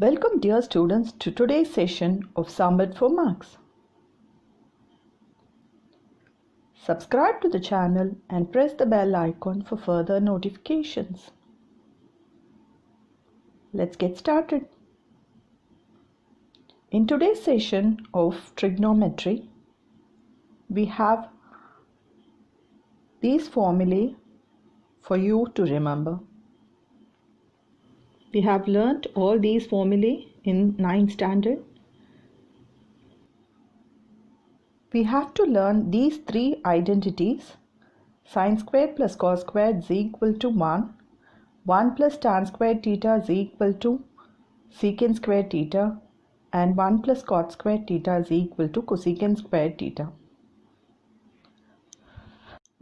Welcome dear students to today's session of Summit for Marks. Subscribe to the channel and press the bell icon for further notifications. Let's get started. In today's session of trigonometry, we have these formulae for you to remember. We have learnt all these formulae in 9th standard. We have to learn these three identities. Sin squared plus cos squared is equal to 1. 1 plus tan squared theta is equal to secant squared theta. And 1 plus cot squared theta is equal to cosecant squared theta.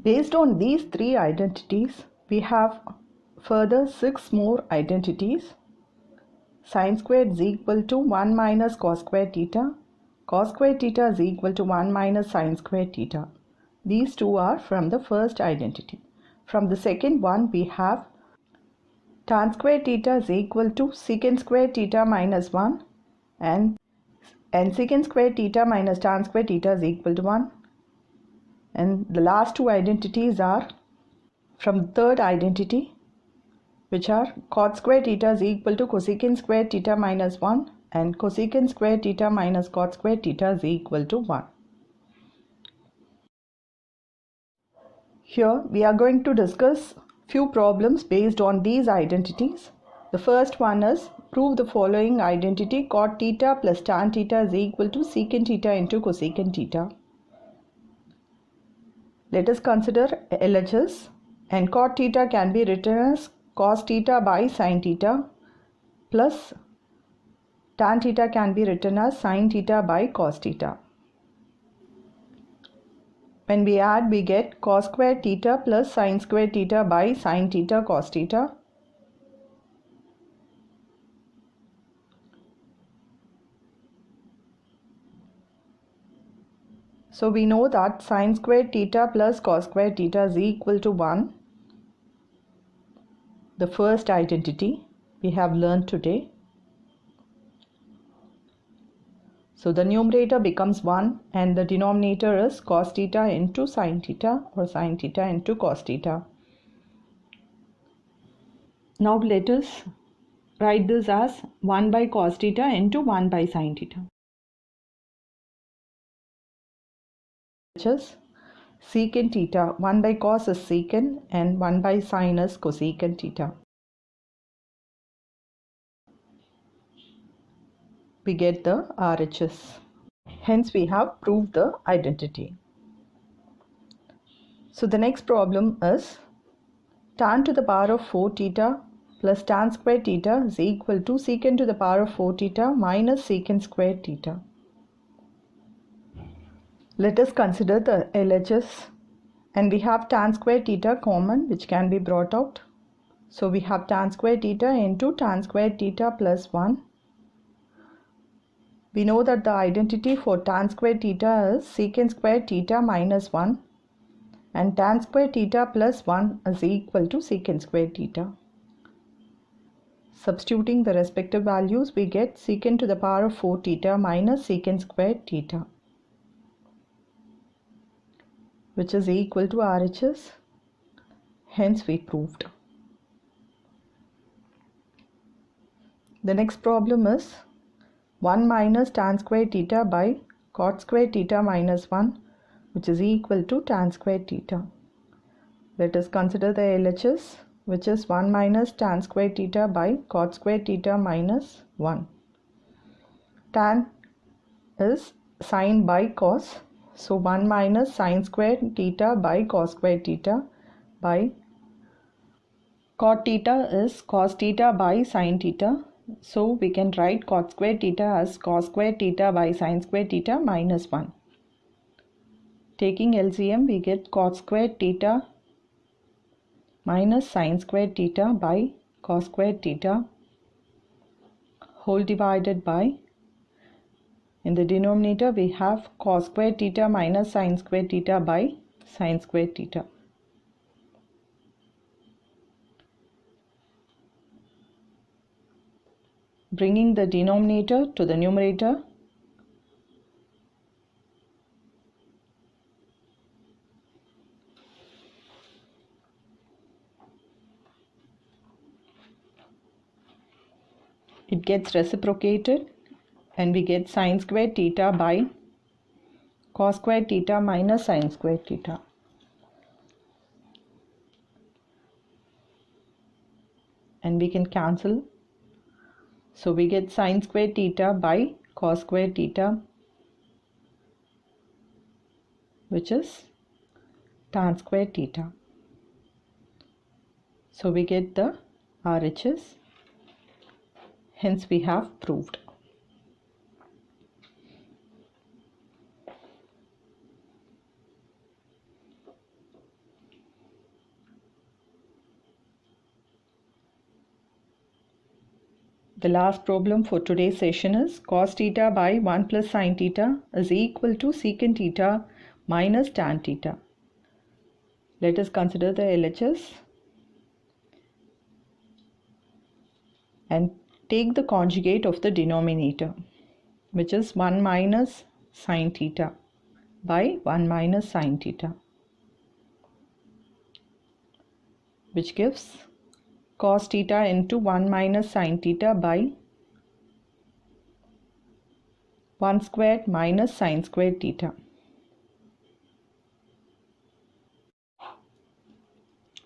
Based on these three identities, we have further 6 more identities. Sin squared is equal to 1 minus cos squared theta. Cos squared theta is equal to 1 minus sin squared theta. These two are from the first identity. From the second one, we have tan squared theta is equal to secant squared theta minus 1 and secant squared theta minus tan squared theta is equal to 1. And the last two identities are from the third identity, which are cot squared theta is equal to cosecant squared theta minus 1 and cosecant squared theta minus cot squared theta is equal to 1. Here we are going to discuss few problems based on these identities. The first one is prove the following identity: cot theta plus tan theta is equal to secant theta into cosecant theta. Let us consider LHS, and cot theta can be written as cos theta by sin theta plus tan theta can be written as sin theta by cos theta. When we add, we get cos squared theta plus sin squared theta by sin theta cos theta. So we know that sin squared theta plus cos squared theta is equal to 1. The first identity we have learned today. So the numerator becomes 1 and the denominator is cos theta into sin theta or sin theta into cos theta. Now let us write this as 1 by cos theta into 1 by sin theta. Which is secant theta. 1 by cos is secant and 1 by sin is cosecant theta. We get the RHS. Hence we have proved the identity. So the next problem is tan to the power of 4 theta plus tan squared theta is equal to secant to the power of 4 theta minus secant squared theta. Let us consider the LHS, and we have tan squared theta common, which can be brought out. So we have tan squared theta into tan squared theta plus 1. We know that the identity for tan squared theta is secant squared theta minus 1 and tan squared theta plus 1 is equal to secant squared theta. Substituting the respective values, we get secant to the power of 4 theta minus secant squared theta, which is equal to RHS. Hence we proved. The next problem is 1 minus tan squared theta by cot squared theta minus 1, which is equal to tan squared theta. Let us consider the LHS, which is 1 minus tan squared theta by cot squared theta minus 1. Tan is sin by cos, so 1 minus sin squared theta by cos squared theta by cot theta is cos theta by sin theta. So we can write cot squared theta as cos squared theta by sin squared theta minus 1. Taking LCM, we get cot squared theta minus sin squared theta by cos squared theta whole divided by, in the denominator we have cos squared theta minus sin squared theta by sin squared theta. bringing the denominator to the numerator. It gets reciprocated and we get sin squared theta by cos squared theta minus sin squared theta. And we can cancel. So we get sin squared theta by cos squared theta, which is tan squared theta. So we get the RHS. Hence we have proved. The last problem for today's session is cos theta by 1 plus sin theta is equal to secant theta minus tan theta. Let us consider the LHS and take the conjugate of the denominator, which is 1 minus sin theta by 1 minus sin theta, which gives cos theta into 1 minus sin theta by 1 squared minus sin squared theta.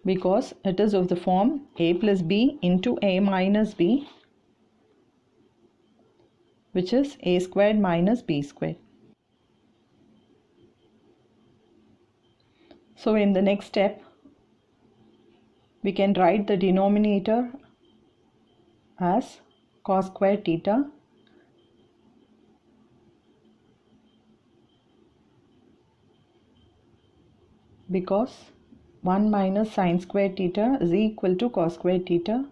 Because it is of the form a plus b into a minus b, which is a squared minus b squared. So in the next step, we can write the denominator as cos squared theta because 1 minus sin squared theta is equal to cos squared theta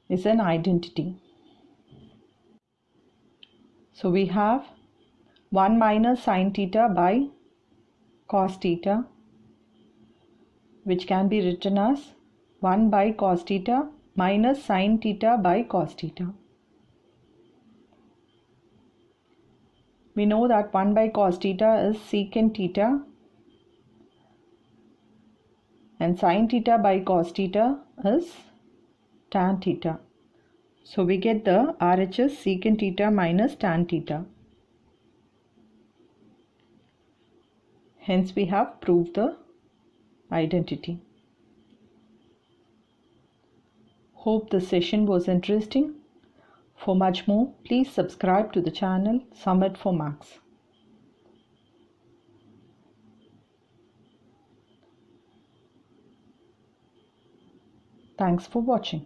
is an identity. So we have 1 minus sin theta by cos theta, which can be written as 1 by cos theta minus sin theta by cos theta. We know that 1 by cos theta is secant theta and sin theta by cos theta is tan theta. So we get the RHS secant theta minus tan theta. Hence we have proved the identity. Hope the session was interesting. For much more, please subscribe to the channel Summit for Maths. Thanks for watching.